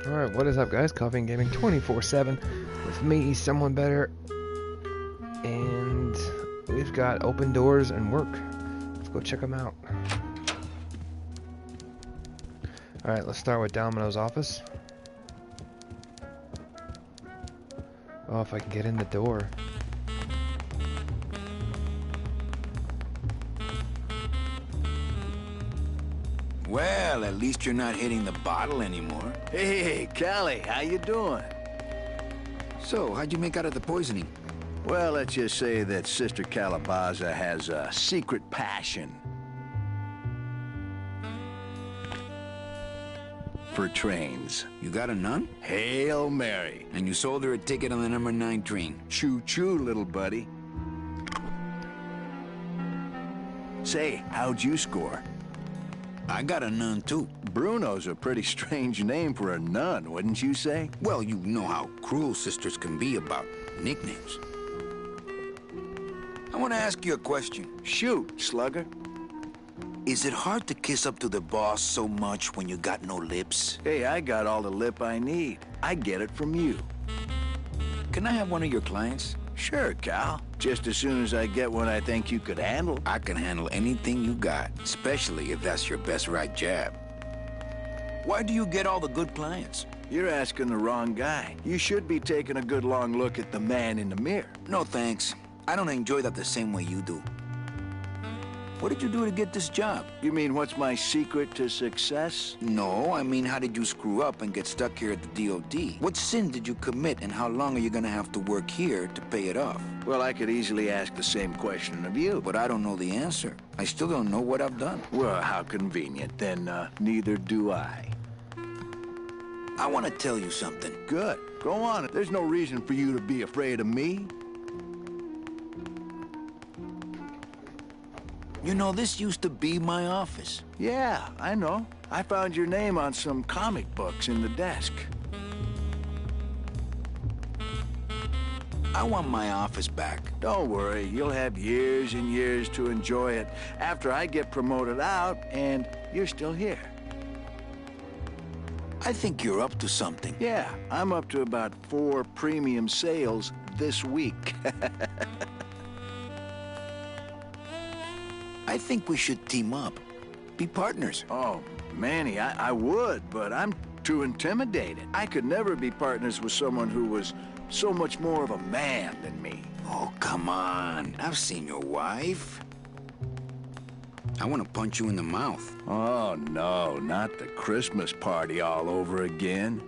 Alright, what is up, guys? Coffee and Gaming 24/7 with me, someone better, and we've got open doors and work. Let's go check them out. Alright, let's start with Domino's office. Oh, if I can get in the door. Well, at least you're not hitting the bottle anymore. Hey, Callie, how you doing? So, how'd you make out of the poisoning? Well, let's just say that Sister Calabaza has a secret passion for trains. You got a nun? Hail Mary. And you sold her a ticket on the number 9 train. Choo-choo, little buddy. Say, how'd you score? I got a nun, too. Bruno's a pretty strange name for a nun, wouldn't you say? Well, you know how cruel sisters can be about nicknames. I want to ask you a question. Shoot, slugger. Is it hard to kiss up to the boss so much when you got no lips? Hey, I got all the lip I need. I get it from you. Can I have one of your clients? Sure, Cal. Just as soon as I get one I think you could handle. I can handle anything you got, especially if that's your best right jab. Why do you get all the good clients? You're asking the wrong guy. You should be taking a good long look at the man in the mirror. No thanks. I don't enjoy that the same way you do. What did you do to get this job? You mean what's my secret to success? No, I mean how did you screw up and get stuck here at the DOD? What sin did you commit and how long are you gonna have to work here to pay it off? Well, I could easily ask the same question of you. But I don't know the answer. I still don't know what I've done. Well, how convenient. Then, neither do I. I want to tell you something. Good. Go on. There's no reason for you to be afraid of me. You know, this used to be my office. Yeah, I know. I found your name on some comic books in the desk. I want my office back. Don't worry, you'll have years and years to enjoy it after I get promoted out and you're still here. I think you're up to something. Yeah, I'm up to about 4 premium sales this week. I think we should team up. Be partners. Oh, Manny, I would, but I'm too intimidated. I could never be partners with someone who was so much more of a man than me. Oh, come on. I've seen your wife. I want to punch you in the mouth. Oh, no, not the Christmas party all over again.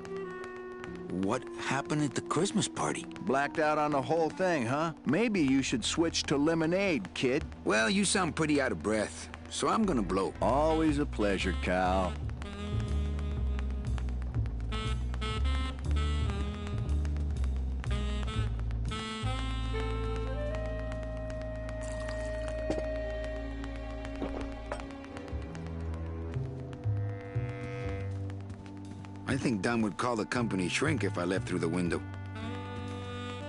What happened at the Christmas party? Blacked out on the whole thing, huh? Maybe you should switch to lemonade, kid. Well, you sound pretty out of breath, so I'm gonna blow. Always a pleasure, Cal. I think Don would call the company shrink if I left through the window.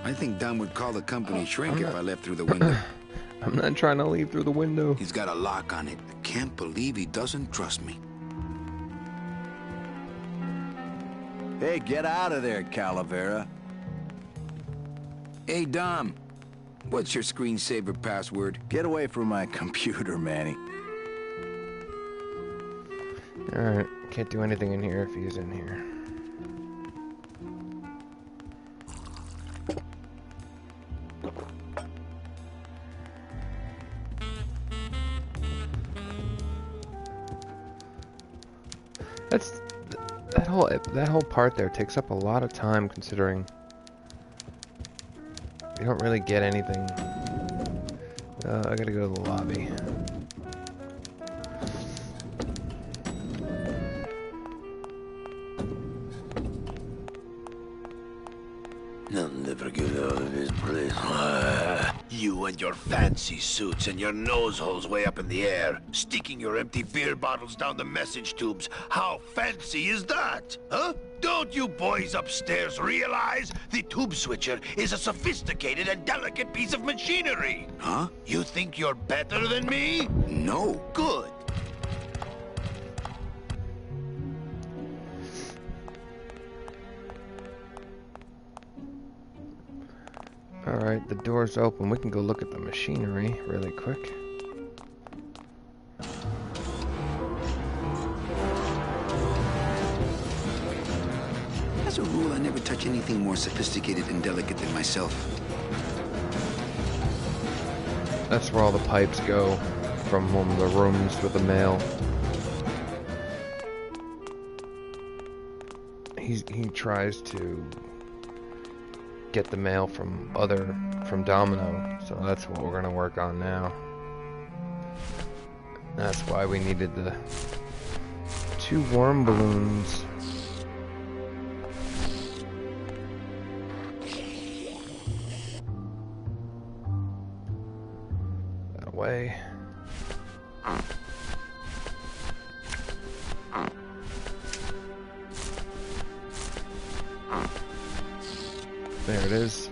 I think Don would call the company shrink if I left through the window. I'm not trying to leave through the window. He's got a lock on it. I can't believe he doesn't trust me. Hey, get out of there, Calavera. Hey, Dom. What's your screensaver password? Get away from my computer, Manny. Alright, can't do anything in here if he's in here. That whole part there takes up a lot of time considering you don't really get anything. I gotta go to the lobby. I'll never get out of this place. You and your fancy suits and your nose holes way up in the air, sticking your empty beer bottles down the message tubes. How fancy is that? Huh? Don't you boys upstairs realize the tube switcher is a sophisticated and delicate piece of machinery? Huh? You think you're better than me? No. Good. Alright, the door's open. We can go look at the machinery really quick. As a rule, I never touch anything more sophisticated and delicate than myself. That's where all the pipes go from one of the rooms with the mail. He tries to get the mail from Domino, so that's what we're gonna work on now. That's why we needed the 2 worm balloons. That away. There it is.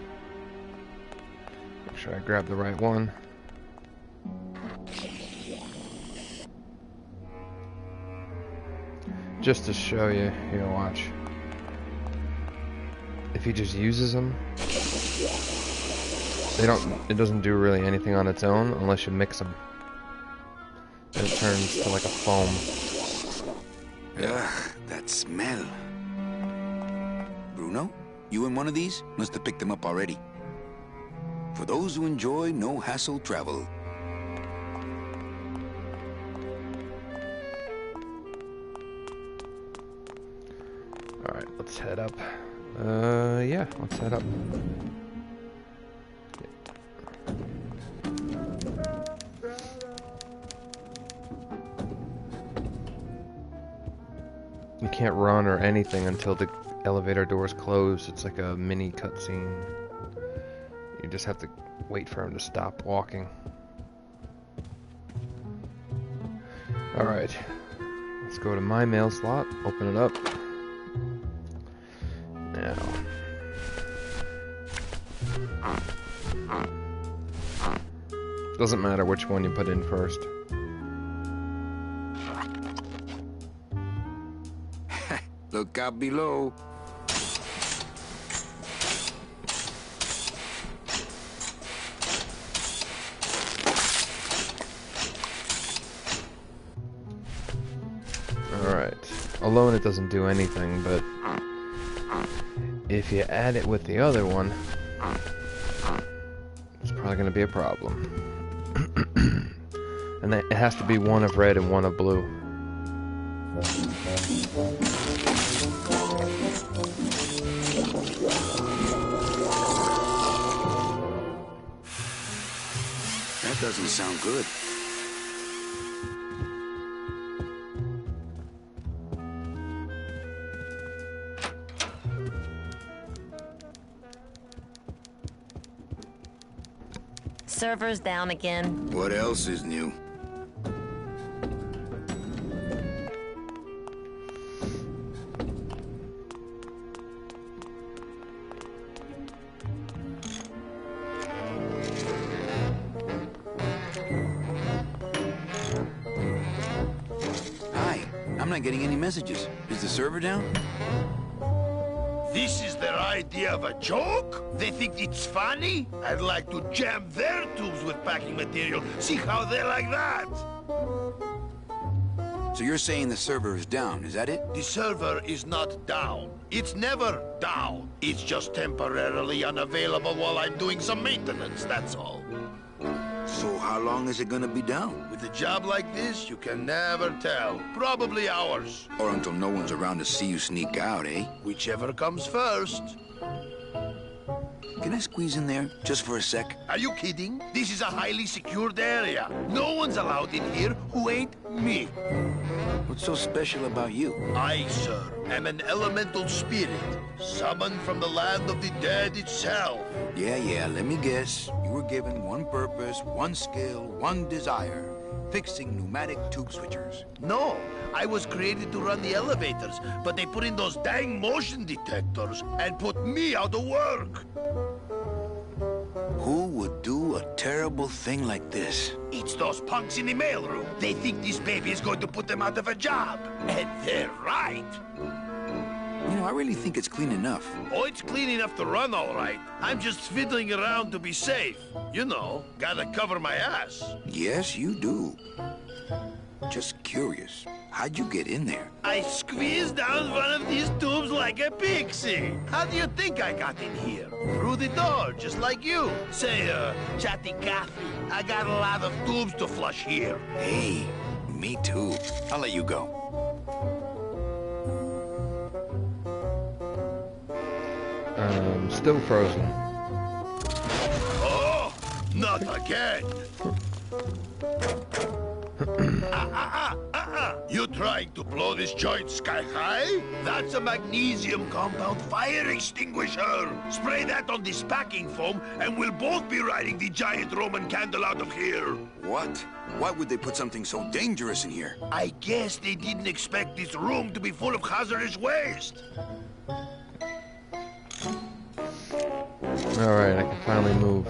Make sure I grab the right one. Just to show you, here, watch. If he just uses them, it doesn't do really anything on its own unless you mix them. Then it turns to like a foam. Ugh, that smell. Bruno? You in one of these? Must have picked them up already. For those who enjoy no-hassle travel. Alright, let's head up. Yeah, let's head up. You can't run or anything until the elevator doors close. It's like a mini cutscene. You just have to wait for him to stop walking. Alright. Let's go to my mail slot. Open it up. Now. Doesn't matter which one you put in first. Look out below. Alright. Alone it doesn't do anything, but if you add it with the other one, it's probably going to be a problem. And it has to be one of red and one of blue. That doesn't sound good. Server's down again. What else is new? Hi, I'm not getting any messages. Is the server down? This is their idea of a joke? They think it's funny? I'd like to jam their tubes with packing material. See how they like that? So you're saying the server is down, is that it? The server is not down. It's never down. It's just temporarily unavailable while I'm doing some maintenance, that's all. So how long is it gonna be down? With a job like this, you can never tell. Probably hours. Or until no one's around to see you sneak out, eh? Whichever comes first. Can I squeeze in there, just for a sec? Are you kidding? This is a highly secured area. No one's allowed in here who ain't me. What's so special about you? I, sir, am an elemental spirit, summoned from the land of the dead itself. Yeah, let me guess. You were given one purpose, one skill, one desire. Fixing pneumatic tube switchers. No, I was created to run the elevators, but they put in those dang motion detectors and put me out of work. Who would do a terrible thing like this? It's those punks in the mailroom. They think this baby is going to put them out of a job. And they're right. You know, I really think it's clean enough. Oh, it's clean enough to run, all right. I'm just fiddling around to be safe. You know, gotta cover my ass. Yes, you do. Just curious, how'd you get in there? I squeezed down one of these tubes like a pixie. How do you think I got in here? Through the door, just like you. Say, chatty Cathy, I got a lot of tubes to flush here. Hey, me too. I'll let you go. Still frozen. Oh, not again. You trying to blow this joint sky high? That's a magnesium compound fire extinguisher. Spray that on this packing foam and we'll both be riding the giant Roman candle out of here. What? Why would they put something so dangerous in here? I guess they didn't expect this room to be full of hazardous waste. Alright, I can finally move.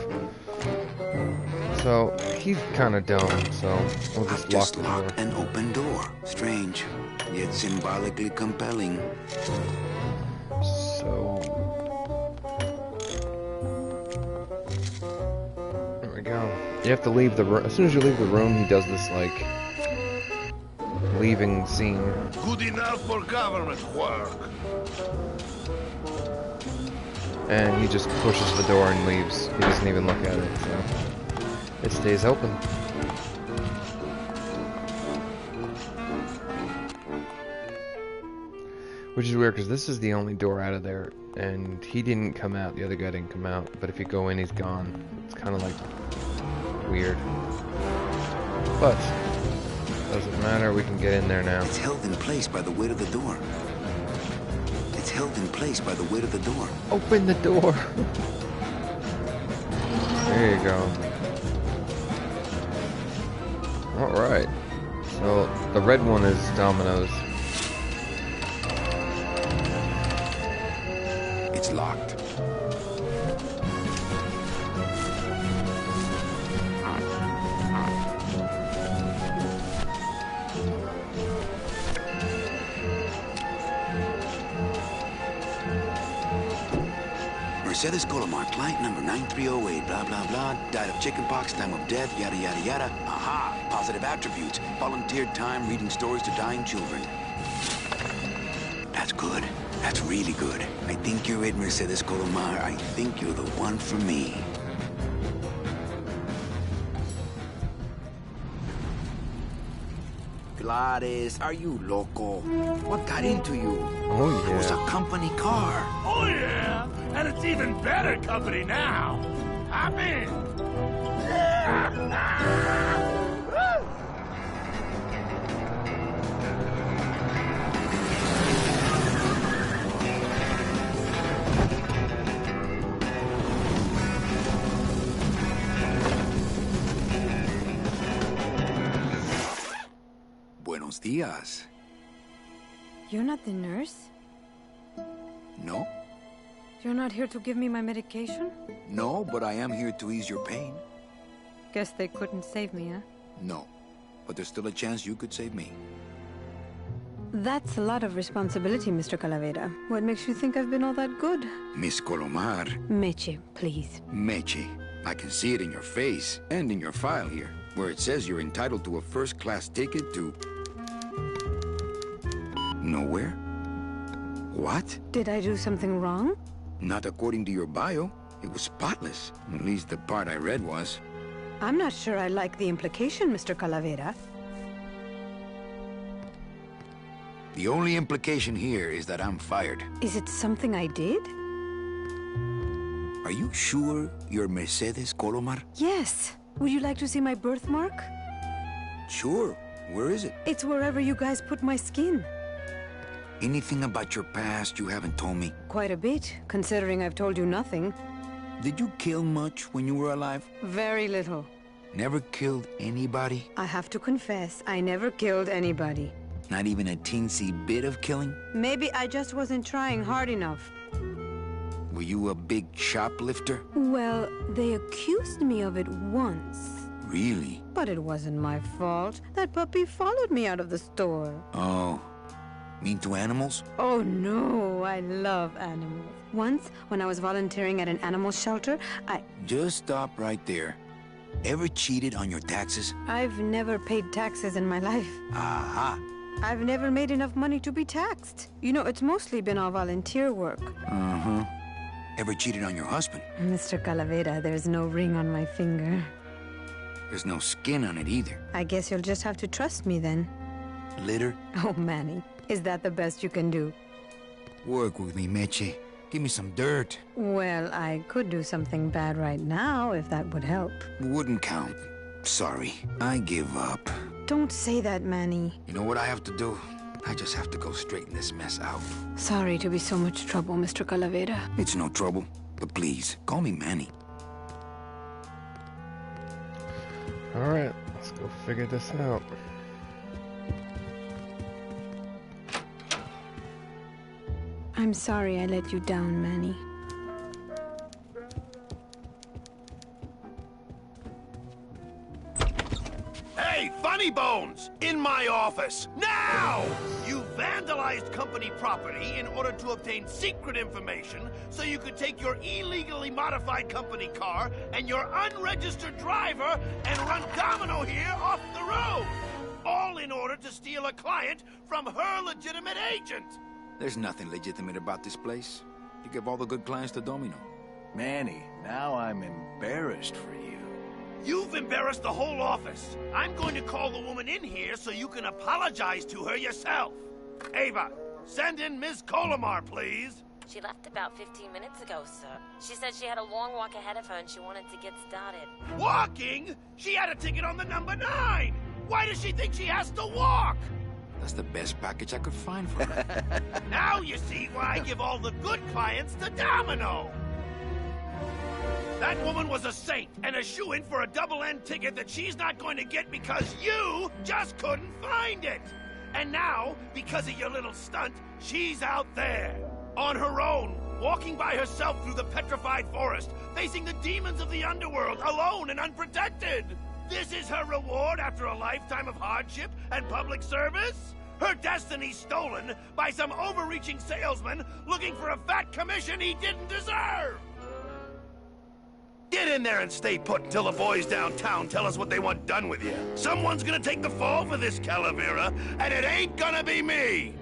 So, he's kind of dumb, so we'll just lock the door. An open door. Strange, yet symbolically compelling. So... there we go. You have to leave the room. As soon as you leave the room, he does this, like, leaving scene. Good enough for government work. And he just pushes the door and leaves. He doesn't even look at it, so... it stays open. Which is weird, because this is the only door out of there, and he didn't come out, the other guy didn't come out, but if you go in, he's gone. It's kind of like weird. But, doesn't matter, we can get in there now. It's held in place by the weight of the door. It's held in place by the weight of the door. Open the door! There you go. Alright. So, the red one is Dominos. It's locked. Mercedes Colomar, client number 9308, blah, blah, blah, died of chickenpox, time of death, yada, yada, yada. Aha! Positive attributes. Volunteered time reading stories to dying children. That's good. That's really good. I think you're it, Mercedes Colomar. I think you're the one for me. Gladys, are you loco? What got into you? Oh, It was a yeah. company car. Oh yeah, and it's even better company now. I'm in. Buenos dias. You're not the nurse? No? You're not here to give me my medication? No, but I am here to ease your pain. Guess they couldn't save me, huh? No. But there's still a chance you could save me. That's a lot of responsibility, Mr. Calavera. What makes you think I've been all that good? Miss Colomar. Meche, please. Meche. I can see it in your face and in your file here, where it says you're entitled to a first-class ticket to... nowhere? What? Did I do something wrong? Not according to your bio. It was spotless. At least the part I read was. I'm not sure I like the implication, Mr. Calavera. The only implication here is that I'm fired. Is it something I did? Are you sure you're Mercedes Colomar? Yes. Would you like to see my birthmark? Sure. Where is it? It's wherever you guys put my skin. Anything about your past you haven't told me? Quite a bit, considering I've told you nothing. Did you kill much when you were alive? Very little. Never killed anybody? I have to confess, I never killed anybody. Not even a teensy bit of killing? Maybe I just wasn't trying hard enough. Were you a big shoplifter? Well, they accused me of it once. Really? But it wasn't my fault. That puppy followed me out of the store. Oh. Mean to animals? Oh no, I love animals. Once, when I was volunteering at an animal shelter, Just stop right there. Ever cheated on your taxes? I've never paid taxes in my life. Aha. I've never made enough money to be taxed. You know, it's mostly been all volunteer work. Uh-huh. Ever cheated on your husband? Mr. Calavera, there's no ring on my finger. There's no skin on it either. I guess you'll just have to trust me then. Litter? Oh, Manny, is that the best you can do? Work with me, Meche. Give me some dirt. Well, I could do something bad right now if that would help. Wouldn't count. Sorry. I give up. Don't say that, Manny. You know what I have to do? I just have to go straighten this mess out. Sorry to be so much trouble, Mr. Calavera. It's no trouble. But please, call me Manny. Alright, let's go figure this out. I'm sorry I let you down, Manny. Hey, Funny Bones! In my office! Now! You vandalized company property in order to obtain secret information so you could take your illegally modified company car and your unregistered driver and run Domino here off the road! All in order to steal a client from her legitimate agent! There's nothing legitimate about this place. You give all the good clients to Domino. Manny, now I'm embarrassed for you. You've embarrassed the whole office. I'm going to call the woman in here so you can apologize to her yourself. Ava, send in Ms. Colomar, please. She left about 15 minutes ago, sir. She said she had a long walk ahead of her and she wanted to get started. Walking? She had a ticket on the number 9. Why does she think she has to walk? That's the best package I could find for her. Now you see why I give all the good clients to Domino. That woman was a saint and a shoo-in for a double-end ticket that she's not going to get because you just couldn't find it. And now, because of your little stunt, she's out there, on her own, walking by herself through the petrified forest, facing the demons of the underworld, alone and unprotected. This is her reward after a lifetime of hardship and public service? Her destiny stolen by some overreaching salesman looking for a fat commission he didn't deserve! Get in there and stay put until the boys downtown tell us what they want done with you. Someone's gonna take the fall for this, Calavera, and it ain't gonna be me!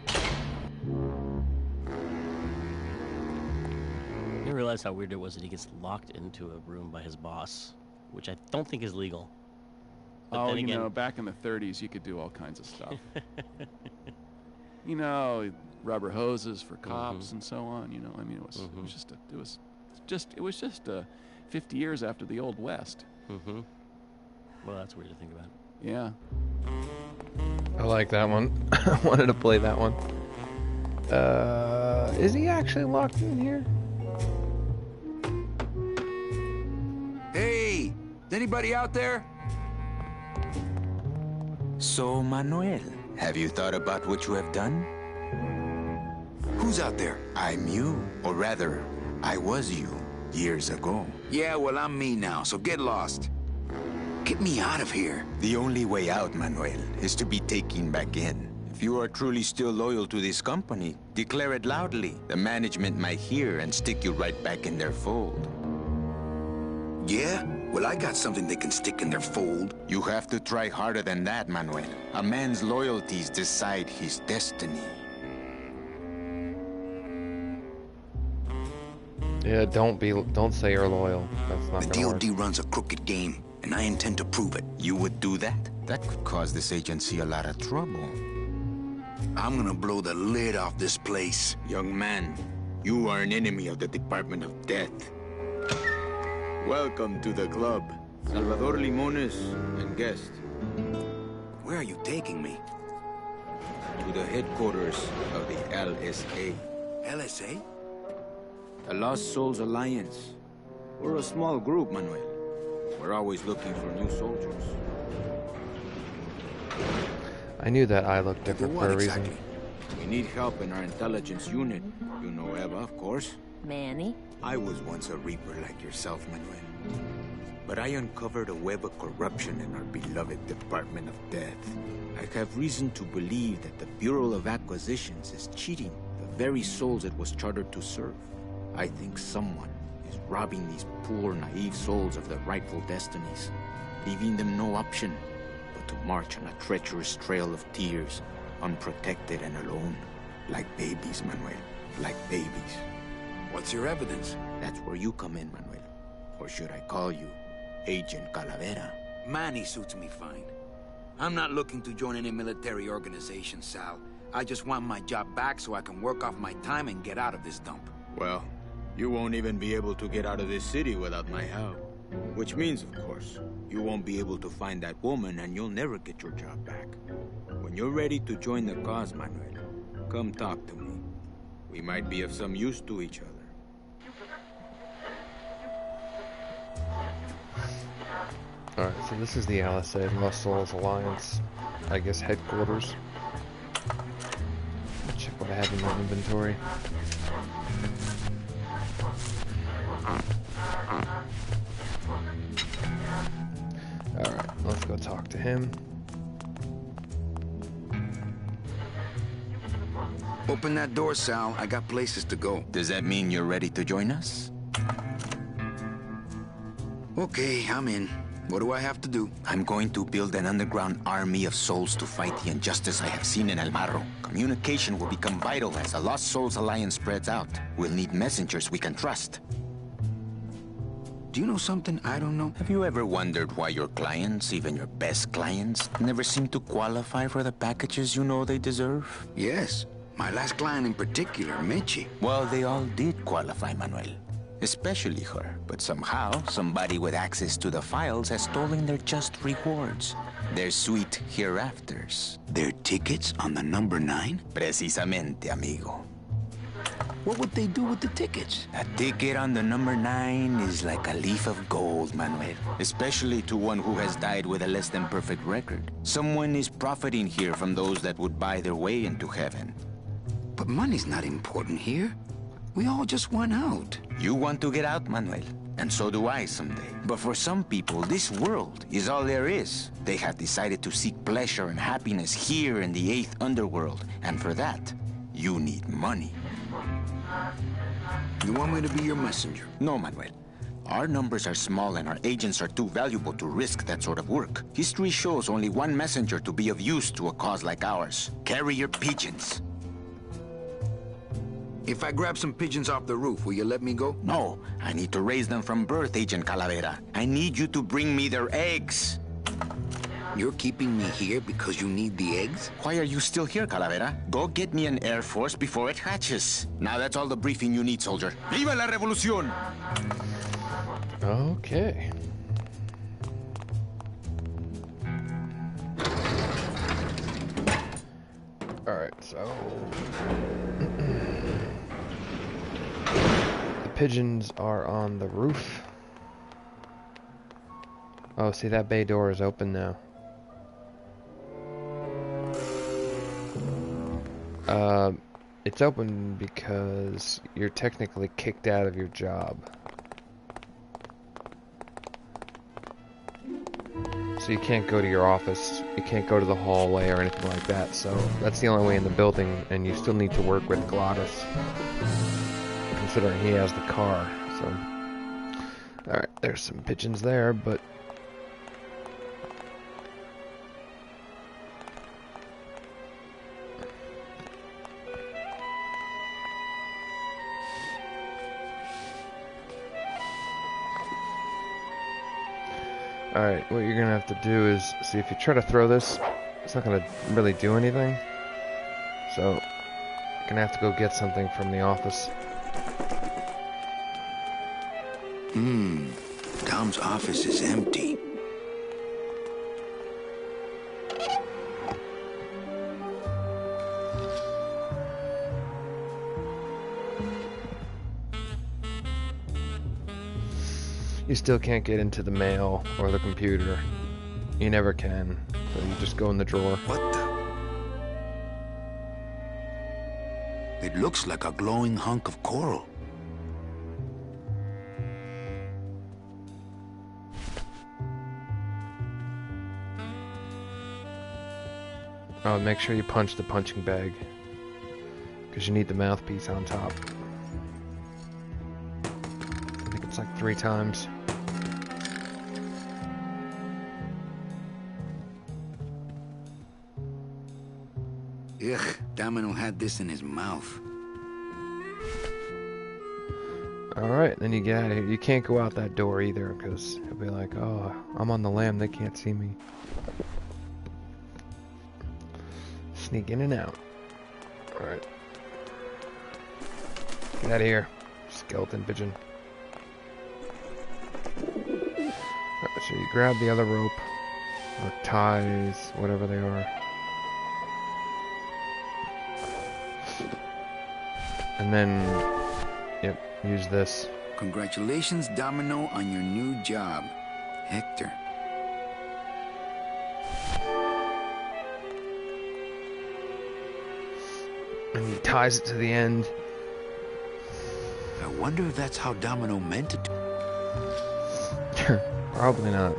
I didn't realize how weird it was that he gets locked into a room by his boss, which I don't think is legal. But then again, you know, back in the 30s, you could do all kinds of stuff. You know, rubber hoses for cops and so on. You know, I mean, it was just 50 years after the Old West. Well, that's weird to think about. Yeah. I like that one. I wanted to play that one. Is he actually locked in here? Hey! Is anybody out there? So, Manuel, have you thought about what you have done? Who's out there? I'm you. Or rather, I was you. Years ago. Yeah, well, I'm me now, so get lost. Get me out of here. The only way out, Manuel, is to be taken back in. If you are truly still loyal to this company, declare it loudly. The management might hear and stick you right back in their fold. Yeah? Well, I got something they can stick in their fold. You have to try harder than that, Manuel. A man's loyalties decide his destiny. Yeah, don't say you're loyal. That's not The gonna work. DOD runs a crooked game, and I intend to prove it. You would do that? That could cause this agency a lot of trouble. I'm gonna blow the lid off this place. Young man, you are an enemy of the Department of Death. Welcome to the club. Salvador Limones and guest. Where are you taking me? To the headquarters of the LSA. LSA? The Lost Souls Alliance. We're a small group, Manuel. We're always looking for new soldiers. I knew that eye looked different for a reason. We need help in our intelligence unit. You know Eva, of course. Manny? I was once a Reaper like yourself, Manuel. but I uncovered a web of corruption in our beloved Department of Death. I have reason to believe that the Bureau of Acquisitions is cheating the very souls it was chartered to serve. I think someone is robbing these poor, naive souls of their rightful destinies, leaving them no option but to march on a treacherous trail of tears, unprotected and alone, like babies, Manuel, like babies. What's your evidence? That's where you come in, Manuel. Or should I call you Agent Calavera? Manny suits me fine. I'm not looking to join any military organization, Sal. I just want my job back so I can work off my time and get out of this dump. Well, you won't even be able to get out of this city without my help. Which means, of course, you won't be able to find that woman and you'll never get your job back. When you're ready to join the cause, Manuel, come talk to me. We might be of some use to each other. Alright, so this is the LSA, Lost Souls Alliance, I guess, headquarters. Check what I have in my inventory. Alright, let's go talk to him. Open that door, Sal. I got places to go. Does that mean you're ready to join us? Okay, I'm in. What do I have to do? I'm going to build an underground army of souls to fight the injustice I have seen in El Marro. Communication will become vital as the Lost Souls Alliance spreads out. We'll need messengers we can trust. Do you know something I don't know? Have you ever wondered why your clients, even your best clients, never seem to qualify for the packages you know they deserve? Yes. My last client in particular, Michi. Well, they all did qualify, Manuel. Especially her. But somehow, somebody with access to the files has stolen their just rewards. Their sweet hereafters. Their tickets on the number 9? Precisamente, amigo. What would they do with the tickets? A ticket on the number 9 is like a leaf of gold, Manuel. Especially to one who has died with a less than perfect record. Someone is profiting here from those that would buy their way into heaven. But money's not important here. We all just want out. You want to get out, Manuel. And so do I someday. But for some people, this world is all there is. They have decided to seek pleasure and happiness here in the 8th underworld. And for that, you need money. You want me to be your messenger? No, Manuel. Our numbers are small and our agents are too valuable to risk that sort of work. History shows only one messenger to be of use to a cause like ours. Carrier pigeons. If I grab some pigeons off the roof, will you let me go? No, I need to raise them from birth, Agent Calavera. I need you to bring me their eggs. You're keeping me here because you need the eggs? Why are you still here, Calavera? Go get me an Air Force before it hatches. Now that's all the briefing you need, soldier. ¡Viva la revolución! Okay. Alright, so... the pigeons are on the roof. Oh, see, that bay door is open now. It's open because you're technically kicked out of your job. So you can't go to your office, you can't go to the hallway or anything like that, so that's the only way in the building, and you still need to work with Glottis, considering he has the car, so... Alright, there's some pigeons there, but... Alright, what you're gonna have to do is, see, if you try to throw this, it's not gonna really do anything. So, you're gonna have to go get something from the office. Tom's office is empty. You still can't get into the mail or the computer. You never can. So you just go in the drawer. What the? It looks like a glowing hunk of coral. Oh, make sure you punch the punching bag, because you need the mouthpiece on top. I think it's like 3 times. Ugh, Domino had this in his mouth. Alright, then you get out of here. You can't go out that door either, because he'll be like, oh, I'm on the lam, they can't see me. Sneak in and out. Alright. Get out of here, skeleton pigeon. Alright, so you grab the other rope, or ties, whatever they are. And then, yep, use this. Congratulations, Domino, on your new job, Hector. And he ties it to the end. I wonder if that's how Domino meant it. Probably not.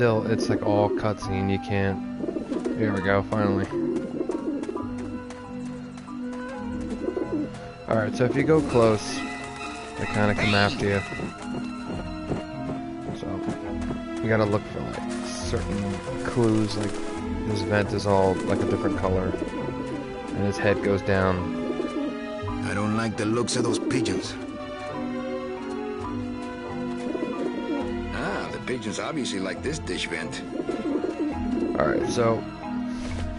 It's like all cutscene, you can't... Here we go, finally. Alright, so if you go close, they kind of come after you. So, you gotta look for like certain clues, like this vent is all like a different color, and his head goes down. I don't like the looks of those pigeons. Pigeons obviously like this dish vent. Alright, so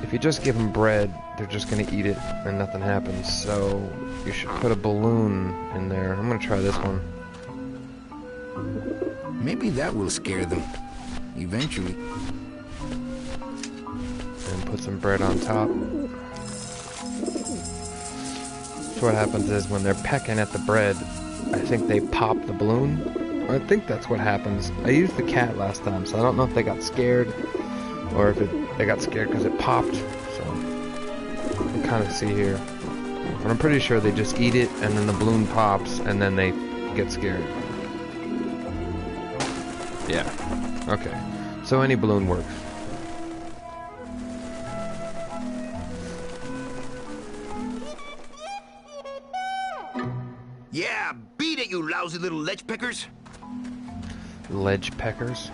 if you just give them bread, they're just gonna eat it and nothing happens. So you should put a balloon in there. I'm gonna try this one. Maybe that will scare them. Eventually. And put some bread on top. So what happens is when they're pecking at the bread, I think they pop the balloon. I think that's what happens. I used the cat last time, so I don't know if they got scared or if they got scared because it popped. So you can kind of see here. But I'm pretty sure they just eat it and then the balloon pops and then they get scared. Yeah. Okay. So any balloon works. Yeah, beat it, you lousy little ledge pickers. Ledge peckers?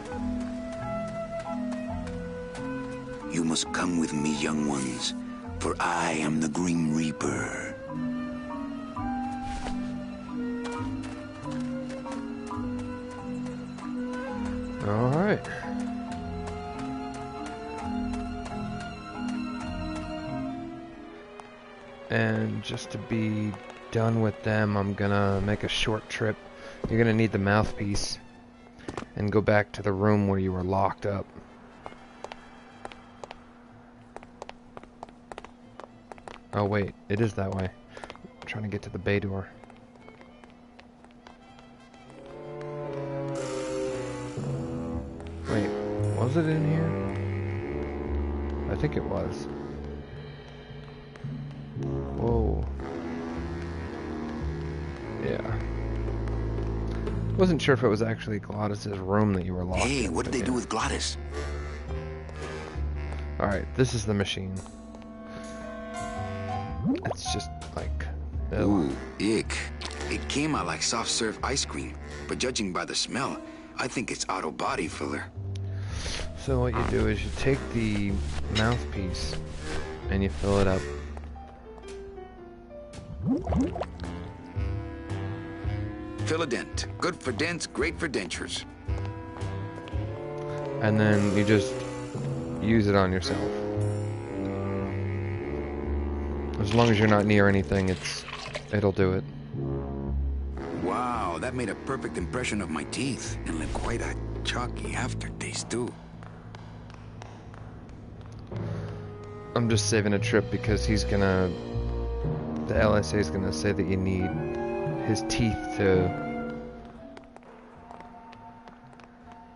You must come with me, young ones, for I am the Grim Reaper. Alright. And just to be done with them, I'm gonna make a short trip. You're gonna need the mouthpiece and go back to the room where you were locked up. Oh wait, it is that way. I'm trying to get to the bay door. Wait, was it in here? I think it was. Whoa. Yeah. Wasn't sure if it was actually Glottis's room that you were locked in. Hey, what did they do with Glottis? Alright, this is the machine. It's just like... Ooh, ick. It came out like soft serve ice cream, but judging by the smell, I think it's auto body filler. So what you do is you take the mouthpiece and you fill it up. Fill a dent. Good for dents, great for dentures. And then you just use it on yourself. As long as you're not near anything, it'll do it. Wow, that made a perfect impression of my teeth, and left quite a chalky aftertaste, too. I'm just saving a trip because he's gonna... The LSA is gonna say that you need his teeth to...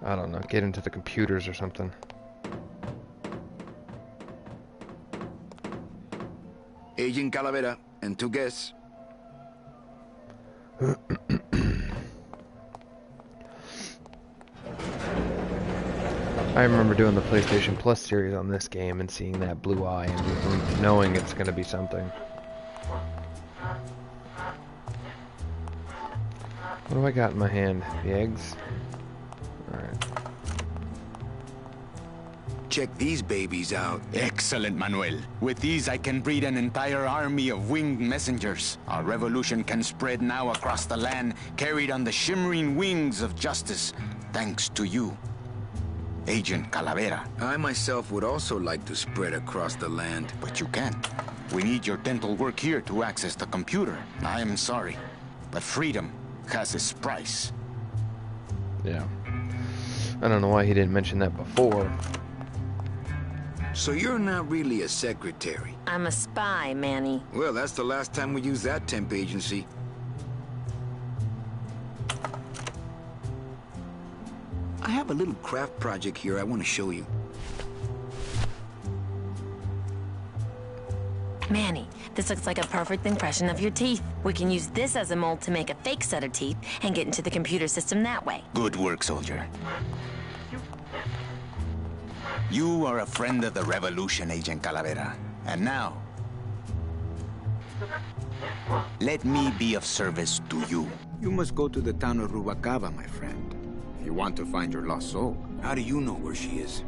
I don't know, get into the computers or something. Agent Calavera and 2 guests. I remember doing the PlayStation Plus series on this game and seeing that blue eye and knowing it's going to be something. What do I got in my hand? The eggs? Alright. Check these babies out. Excellent, Manuel. With these, I can breed an entire army of winged messengers. Our revolution can spread now across the land, carried on the shimmering wings of justice, thanks to you, Agent Calavera. I myself would also like to spread across the land. But you can't. We need your dental work here to access the computer. I am sorry, but freedom has its price. Yeah. I don't know why he didn't mention that before. So you're not really a secretary? I'm a spy, Manny. Well, that's the last time we used that temp agency. I have a little craft project here I want to show you. Manny, this looks like a perfect impression of your teeth. We can use this as a mold to make a fake set of teeth and get into the computer system that way. Good work, soldier. You are a friend of the revolution, Agent Calavera. And now, let me be of service to you. You must go to the town of Rubalcaba, my friend, if you want to find your lost soul. How do you know where she is?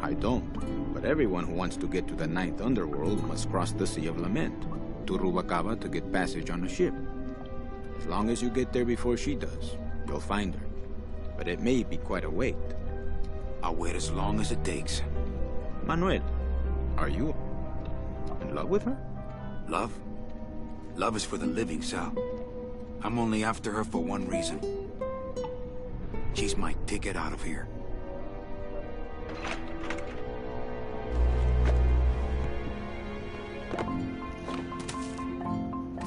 I don't, but everyone who wants to get to the Ninth Underworld must cross the Sea of Lament to Rubalcaba to get passage on a ship. As long as you get there before she does, you'll find her. But it may be quite a wait. I'll wait as long as it takes. Manuel, are you in love with her? Love? Love is for the living, Sal. I'm only after her for one reason. She's my ticket out of here.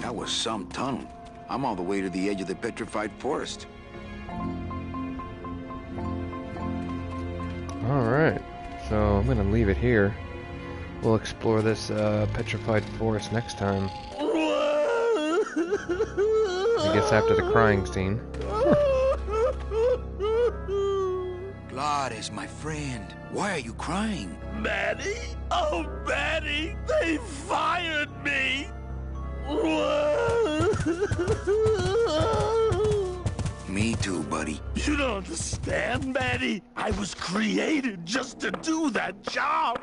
That was some tunnel. I'm all the way to the edge of the petrified forest. Alright, so I'm gonna leave it here. We'll explore this petrified forest next time. I guess after the crying scene. Gladys, my friend, why are you crying? Manny? Oh, Manny! They fired me! Me too, buddy. You don't understand, Manny. I was created just to do that job.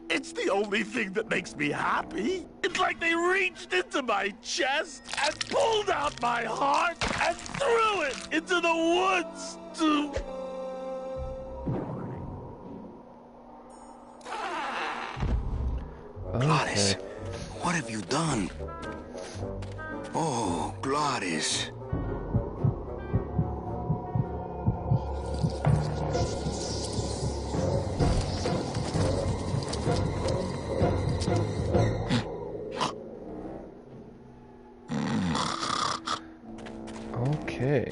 It's the only thing that makes me happy. It's like they reached into my chest and pulled out my heart and threw it into the woods to... Gladys, what have you done? Oh, Gladys. Okay.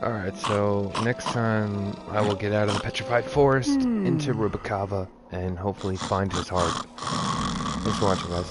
Alright, so next time I will get out of the petrified forest into Rubalcaba and hopefully find his heart. Thanks for watching, guys.